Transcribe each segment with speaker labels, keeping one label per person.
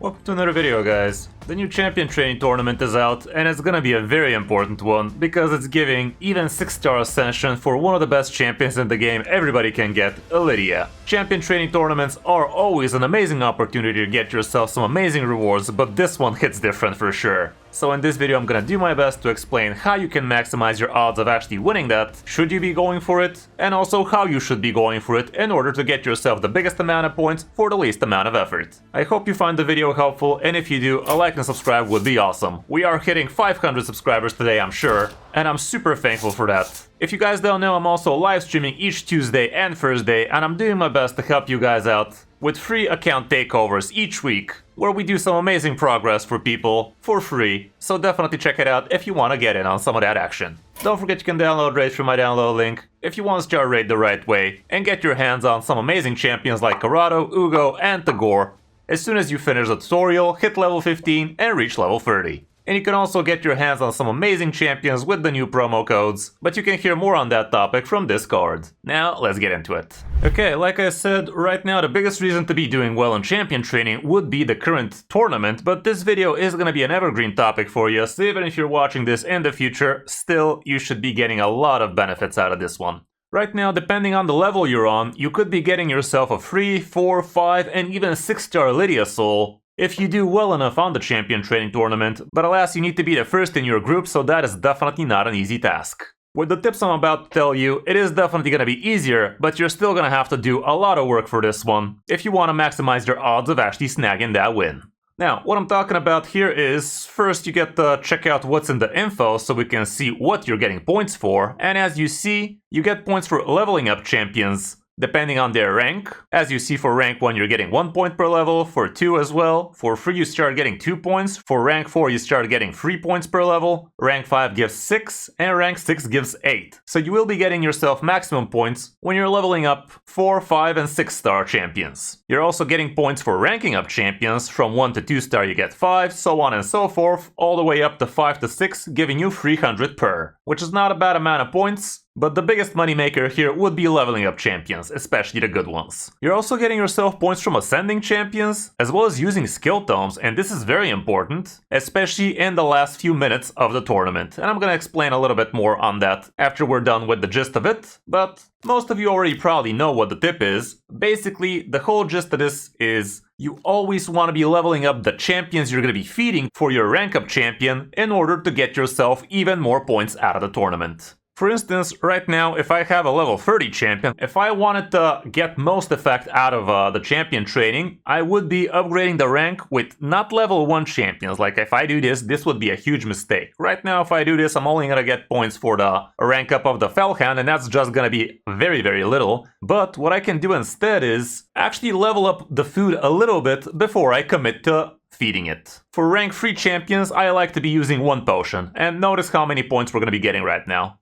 Speaker 1: Welcome to another video, guys. The new champion training tournament is out, and it's gonna be a very important one because it's giving even 6-star ascension for one of the best champions in the game everybody can get, Lydia. Champion training tournaments are always an amazing opportunity to get yourself some amazing rewards, but this one hits different for sure. So in this video I'm gonna do my best to explain how you can maximize your odds of actually winning that, should you be going for it, and also how you should be going for it in order to get yourself the biggest amount of points for the least amount of effort. I hope you find the video helpful, and if you do, a like and subscribe would be awesome. We are hitting 500 subscribers today, I'm sure, and I'm super thankful for that. If you guys don't know, I'm also live streaming each Tuesday and Thursday, and I'm doing my best to help you guys out with free account takeovers each week, where we do some amazing progress for people for free, so definitely check it out if you want to get in on some of that action. Don't forget you can download raids from my download link if you want to start raid the right way and get your hands on some amazing champions like Corrado, Ugo, and Tagore as soon as you finish the tutorial, hit level 15 and reach level 30. And you can also get your hands on some amazing champions with the new promo codes, but you can hear more on that topic from Discord. Now, let's get into it. Okay, like I said, right now the biggest reason to be doing well in champion training would be the current tournament, but this video is gonna be an evergreen topic for you, so even if you're watching this in the future, still, you should be getting a lot of benefits out of this one. Right now, depending on the level you're on, you could be getting yourself a 3, 4, 5, and even 6-star Lydia Soul if you do well enough on the champion training tournament, but alas, you need to be the first in your group, so that is definitely not an easy task. With the tips I'm about to tell you, it is definitely gonna be easier, but you're still gonna have to do a lot of work for this one if you want to maximize your odds of actually snagging that win. Now, what I'm talking about here is, first you get to check out what's in the info so we can see what you're getting points for, and as you see, you get points for leveling up champions, depending on their rank. As you see, for rank 1 you're getting 1 point per level, for 2 as well, for 3 you start getting 2 points, for rank 4 you start getting 3 points per level, rank 5 gives 6, and rank 6 gives 8. So you will be getting yourself maximum points when you're leveling up 4, 5, and 6-star champions. You're also getting points for ranking up champions, from 1 to 2-star you get 5, so on and so forth, all the way up to 5 to 6, giving you 300 per, which is not a bad amount of points. But the biggest moneymaker here would be leveling up champions, especially the good ones. You're also getting yourself points from ascending champions, as well as using skill tomes, and this is very important, especially in the last few minutes of the tournament. And I'm gonna explain a little bit more on that after we're done with the gist of it, but most of you already probably know what the tip is. Basically, the whole gist of this is you always want to be leveling up the champions you're going to be feeding for your rank up champion in order to get yourself even more points out of the tournament. For instance, right now, if I have a level 30 champion, if I wanted to get most effect out of the champion training, I would be upgrading the rank with not level 1 champions. Like if I do this, this would be a huge mistake. Right now, if I do this, I'm only gonna get points for the rank up of the Felhound, and that's just gonna be very, very little. But what I can do instead is actually level up the food a little bit before I commit to feeding it. For rank 3 champions, I like to be using 1 potion, and notice how many points we're gonna be getting right now.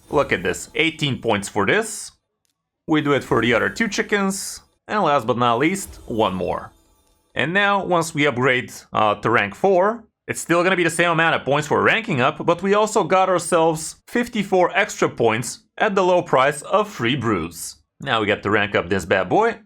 Speaker 1: Look at this, 18 points for this. We do it for the other 2 chickens. And last but not least, 1 more. And now, once we upgrade to rank 4, it's still gonna be the same amount of points for ranking up, but we also got ourselves 54 extra points at the low price of 3 brews. Now we get to rank up this bad boy.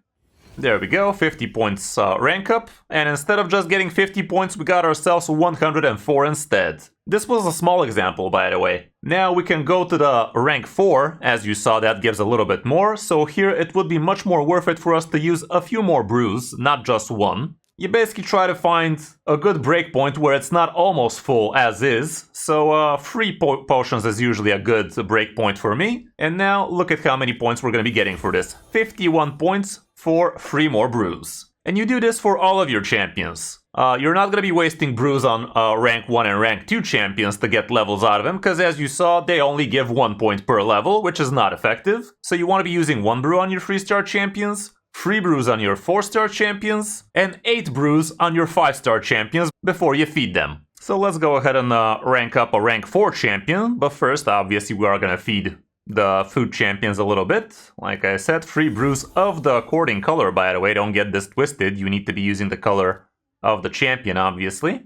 Speaker 1: There we go, 50 points rank up, and instead of just getting 50 points, we got ourselves 104 instead. This was a small example, by the way. Now we can go to the rank 4, as you saw that gives a little bit more, so here it would be much more worth it for us to use a few more brews, not just 1. You basically try to find a good breakpoint where it's not almost full as is, so 3 potions is usually a good breakpoint for me. And now look at how many points we're going to be getting for this. 51 points for 3 more brews. And you do this for all of your champions. You're not going to be wasting brews on rank 1 and rank 2 champions to get levels out of them, because as you saw, they only give 1 point per level, which is not effective. So you want to be using 1 brew on your 3-star champions, 3 brews on your 4-star champions, and 8 brews on your 5-star champions before you feed them. So let's go ahead and rank up a rank 4 champion, but first, obviously, we are going to feed the food champions a little bit. Like I said, 3 brews of the according color, by the way, don't get this twisted, you need to be using the color of the champion, obviously.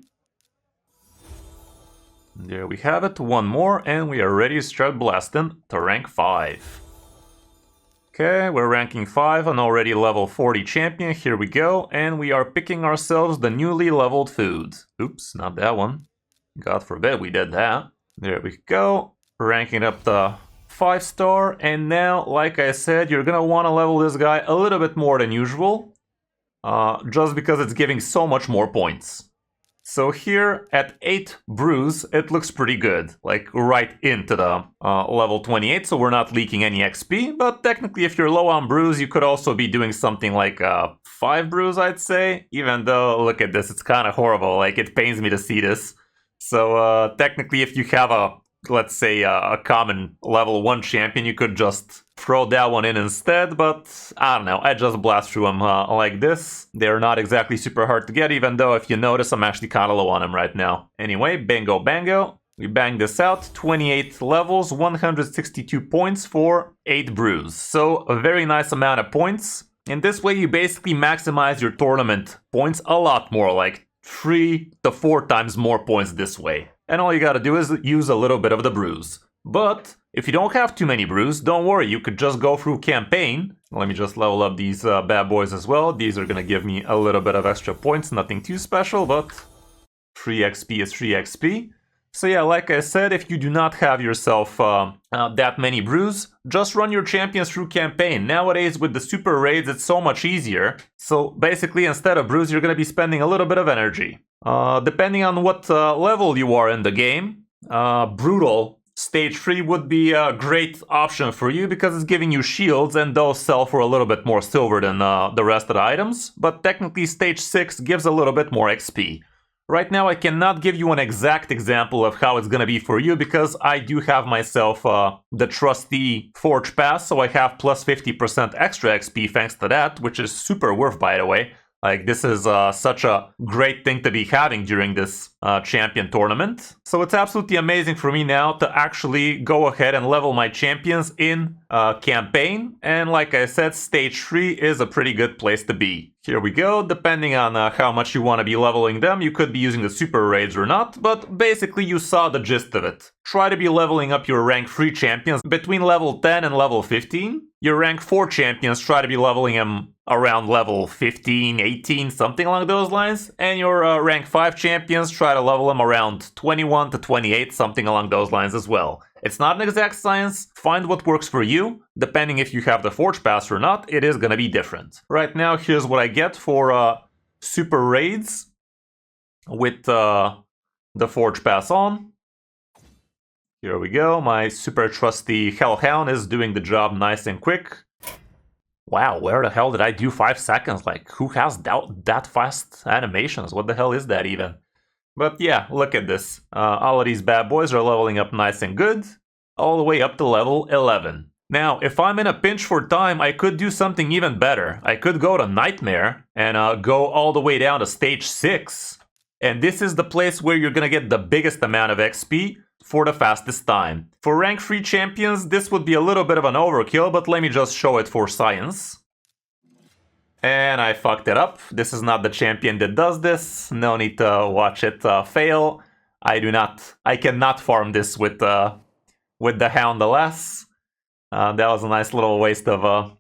Speaker 1: There we have it, 1 more, and we are ready to start blasting to rank 5. Okay, we're ranking 5, an already level 40 champion. Here we go, and we are picking ourselves the newly leveled food. Oops, not that one. God forbid we did that. There we go. Ranking up the 5-star, and now, like I said, you're gonna want to level this guy a little bit more than usual. Just because it's giving so much more points. So here at 8 brews, it looks pretty good, like right into the level 28, so we're not leaking any XP, but technically if you're low on brews, you could also be doing something like 5 brews, I'd say, even though, look at this, it's kind of horrible, like it pains me to see this. So technically if you have a, let's say, a common level 1 champion, you could just throw that one in instead, but I don't know, I just blast through them like this. They're not exactly super hard to get, even though if you notice, I'm actually kind of low on them right now. Anyway, bango bango, we bang this out, 28 levels, 162 points for 8 brews. So a very nice amount of points. And this way you basically maximize your tournament points a lot more, like 3 to 4 times more points this way. And all you gotta do is use a little bit of the brews. But if you don't have too many brews, don't worry, you could just go through campaign. Let me just level up these bad boys as well. These are gonna give me a little bit of extra points, nothing too special, but 3 XP is 3 XP. So yeah, like I said, if you do not have yourself that many brews, just run your champions through campaign. Nowadays with the super raids, it's so much easier. So basically, instead of brews, you're gonna be spending a little bit of energy. Depending on what level you are in the game, brutal Stage 3 would be a great option for you because it's giving you shields and those sell for a little bit more silver than the rest of the items, but technically Stage 6 gives a little bit more XP. Right now I cannot give you an exact example of how it's gonna be for you because I do have myself the trusty Forge Pass, so I have plus 50% extra XP thanks to that, which is super worth, by the way. Like, this is such a great thing to be having during this champion tournament. So it's absolutely amazing for me now to actually go ahead and level my champions in campaign. And like I said, Stage 3 is a pretty good place to be. Here we go. Depending on how much you want to be leveling them, you could be using the super raids or not, but basically you saw the gist of it. Try to be leveling up your rank 3 champions between level 10 and level 15. Your rank 4 champions, try to be leveling them around level 15, 18, something along those lines. And your rank 5 champions, try to level them around 21 to 28, something along those lines as well. It's not an exact science. Find what works for you. Depending if you have the Forge Pass or not, it is gonna be different. Right now, here's what I get for super raids with the Forge Pass on. Here we go. My super trusty Hellhound is doing the job nice and quick. Wow, where the hell did I do 5 seconds? Like, who has that fast animations? What the hell is that even? But yeah, look at this. All of these bad boys are leveling up nice and good, all the way up to level 11. Now, if I'm in a pinch for time, I could do something even better. I could go to Nightmare and go all the way down to Stage 6. And this is the place where you're gonna get the biggest amount of XP for the fastest time. For rank 3 champions, this would be a little bit of an overkill, but let me just show it for science. And I fucked it up. This is not the champion that does this. No need to watch it fail. I cannot farm this with the Hound alas. That was a nice little waste of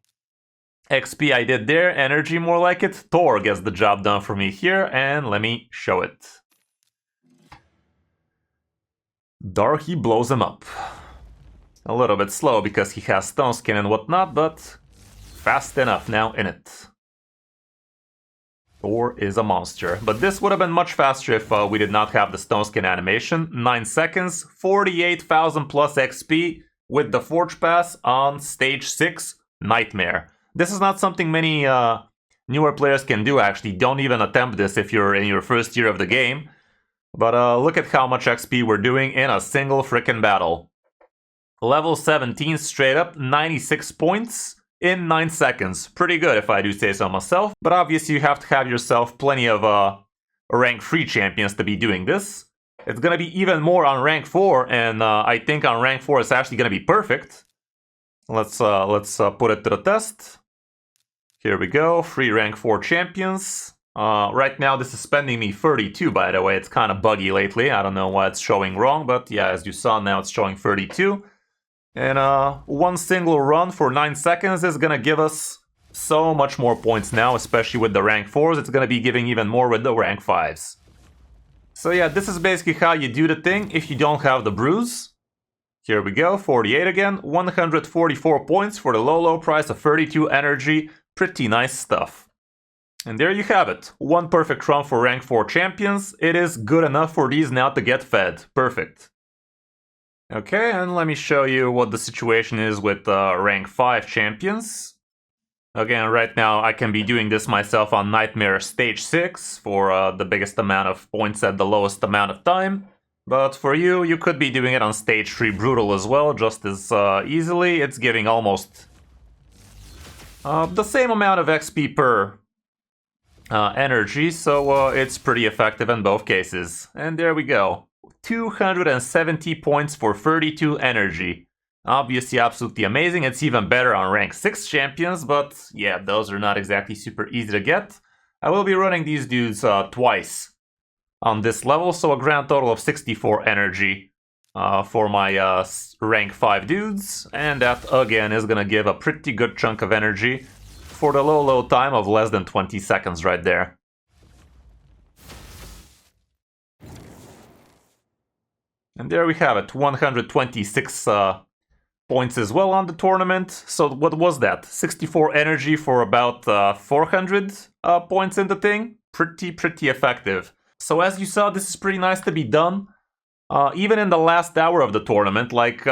Speaker 1: XP I did there. Energy more like it. Thor gets the job done for me here, and let me show it. Darky blows him up. A little bit slow because he has stone skin and whatnot, but fast enough now in it. Thor is a monster. But this would have been much faster if we did not have the stone skin animation. 9 seconds, 48,000 plus XP with the Forge Pass on Stage 6, Nightmare. This is not something many newer players can do, actually. Don't even attempt this if you're in your first year of the game. But look at how much XP we're doing in a single frickin' battle. Level 17 straight up, 96 points in 9 seconds. Pretty good if I do say so myself. But obviously you have to have yourself plenty of rank 3 champions to be doing this. It's gonna be even more on rank 4, and I think on rank 4 it's actually gonna be perfect. Let's put it to the test. Here we go, 3 rank 4 champions. Right now this is spending me 32, by the way. It's kind of buggy lately. I don't know why it's showing wrong, but yeah, as you saw, now it's showing 32. And one single run for 9 seconds is gonna give us so much more points now, especially with the rank 4s. It's gonna be giving even more with the rank 5s. So yeah, this is basically how you do the thing if you don't have the bruise. Here we go, 48 again, 144 points for the low price of 32 energy. Pretty nice stuff. And there you have it, one perfect run for rank 4 champions. It is good enough for these now to get fed. Perfect. Okay, and let me show you what the situation is with rank 5 champions. Again, right now I can be doing this myself on Nightmare Stage 6 for the biggest amount of points at the lowest amount of time. But for you, you could be doing it on Stage 3 Brutal as well, just as easily. It's giving almost the same amount of XP per energy, so it's pretty effective in both cases. And there we go. 270 points for 32 energy. Obviously absolutely amazing. It's even better on rank 6 champions, but yeah, those are not exactly super easy to get. I will be running these dudes twice on this level, so a grand total of 64 energy for my rank 5 dudes, and that again is gonna give a pretty good chunk of energy for the low time of less than 20 seconds right there. And there we have it, 126 points as well on the tournament. So what was that? 64 energy for about 400 points in the thing. Pretty effective. So as you saw, this is pretty nice to be done. Even in the last hour of the tournament, like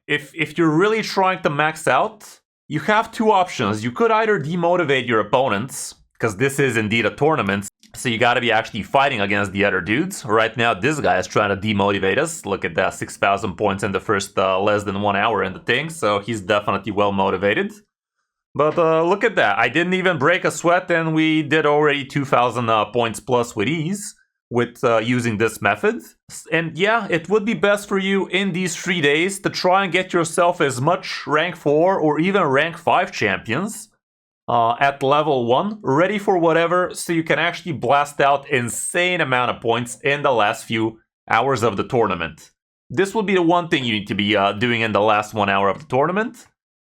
Speaker 1: if you're really trying to max out, you have two options. You could either demotivate your opponents, because this is indeed a tournament, so you gotta be actually fighting against the other dudes. Right now, this guy is trying to demotivate us. Look at that, 6,000 points in the first less than 1 hour in the thing, so he's definitely well motivated. But look at that, I didn't even break a sweat and we did already 2,000 points plus with ease with using this method. And yeah, it would be best for you in these 3 days to try and get yourself as much rank 4 or even rank 5 champions at level 1, ready for whatever, so you can actually blast out insane amount of points in the last few hours of the tournament. This will be the one thing you need to be doing in the last 1 hour of the tournament.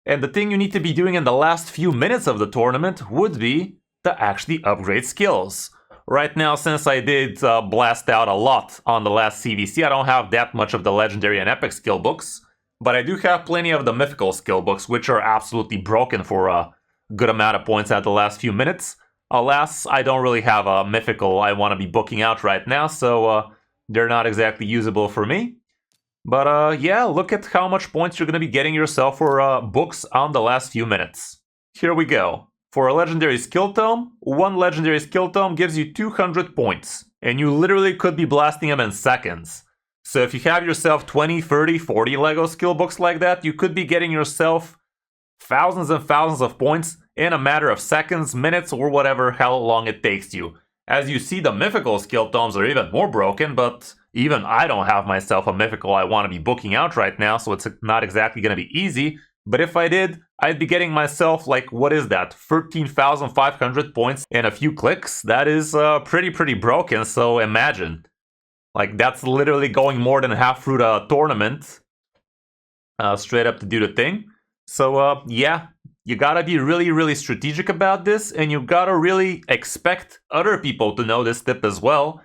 Speaker 1: And the thing you need to be doing in the last few minutes of the tournament would be to actually upgrade skills. Right now, since I did blast out a lot on the last CVC, I don't have that much of the legendary and epic skill books, but I do have plenty of the mythical skill books, which are absolutely broken for a good amount of points at the last few minutes. Alas, I don't really have a mythical I want to be booking out right now, so they're not exactly usable for me. But yeah, look at how much points you're going to be getting yourself for books on the last few minutes. Here we go. For a legendary skill tome, one legendary skill tome gives you 200 points, and you literally could be blasting them in seconds. So if you have yourself 20, 30, 40 LEGO skill books like that, you could be getting yourself thousands and thousands of points in a matter of seconds, minutes, or whatever how long it takes you. As you see, the mythical skill tomes are even more broken, but even I don't have myself a mythical I want to be booking out right now, so it's not exactly going to be easy. But if I did, I'd be getting myself, like, what is that, 13,500 points in a few clicks? That is pretty broken, so imagine. Like, that's literally going more than half through the tournament, straight up to do the thing. So, yeah, you gotta be really strategic about this, and you gotta really expect other people to know this tip as well.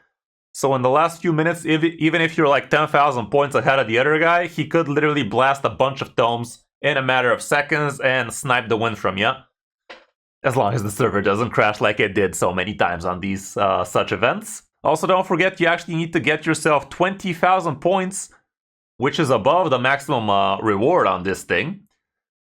Speaker 1: So in the last few minutes, even if you're like 10,000 points ahead of the other guy, he could literally blast a bunch of tomes in a matter of seconds and snipe the win from you. As long as the server doesn't crash like it did so many times on these such events. Also, don't forget, you actually need to get yourself 20,000 points, which is above the maximum reward on this thing,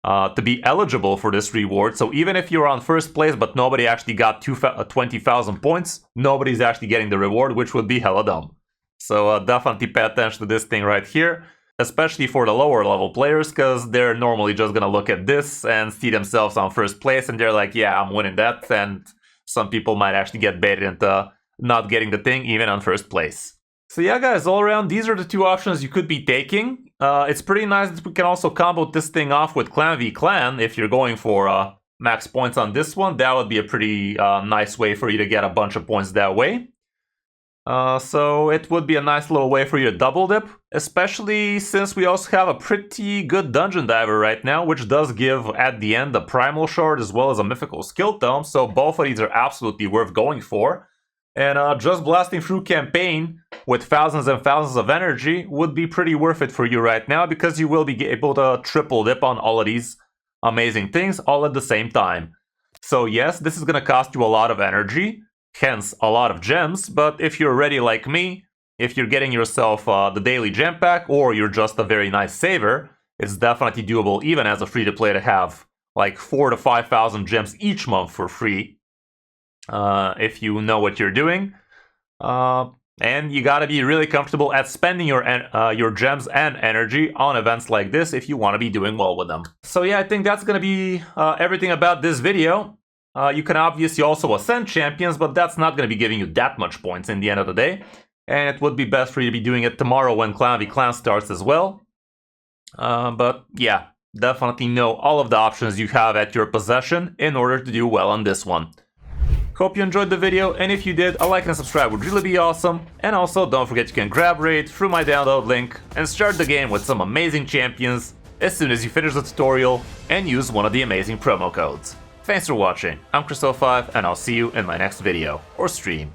Speaker 1: to be eligible for this reward. So even if you're on first place but nobody actually got 20,000 points, nobody's actually getting the reward, which would be hella dumb. So definitely pay attention to this thing right here, especially for the lower level players, because they're normally just gonna look at this and see themselves on first place, and they're like, yeah, I'm winning that, and some people might actually get baited into not getting the thing even on first place. So yeah, guys, all around, these are the two options you could be taking. It's pretty nice that we can also combo this thing off with Clan v Clan. If you're going for max points on this one, that would be a pretty nice way for you to get a bunch of points that way. So it would be a nice little way for you to double dip, especially since we also have a pretty good dungeon diver right now, which does give at the end a primal shard as well as a mythical skill tome, so both of these are absolutely worth going for. And just blasting through campaign with thousands and thousands of energy would be pretty worth it for you right now, because you will be able to triple dip on all of these amazing things all at the same time. So yes, this is going to cost you a lot of energy, hence a lot of gems, but if you're ready like me, if you're getting yourself the daily gem pack, or you're just a very nice saver, it's definitely doable even as a free-to-play to have like 4,000 to 5,000 gems each month for free, if you know what you're doing. And you gotta be really comfortable at spending your gems and energy on events like this if you want to be doing well with them. So yeah, I think that's gonna be everything about this video. You can obviously also ascend champions, but that's not gonna be giving you that much points in the end of the day. And it would be best for you to be doing it tomorrow when Clan v Clan starts as well. But yeah, definitely know all of the options you have at your possession in order to do well on this one. Hope you enjoyed the video, and if you did, a like and subscribe would really be awesome. And also, don't forget you can grab raid through my download link and start the game with some amazing champions as soon as you finish the tutorial and use one of the amazing promo codes. Thanks for watching, I'm Chris05, and I'll see you in my next video or stream.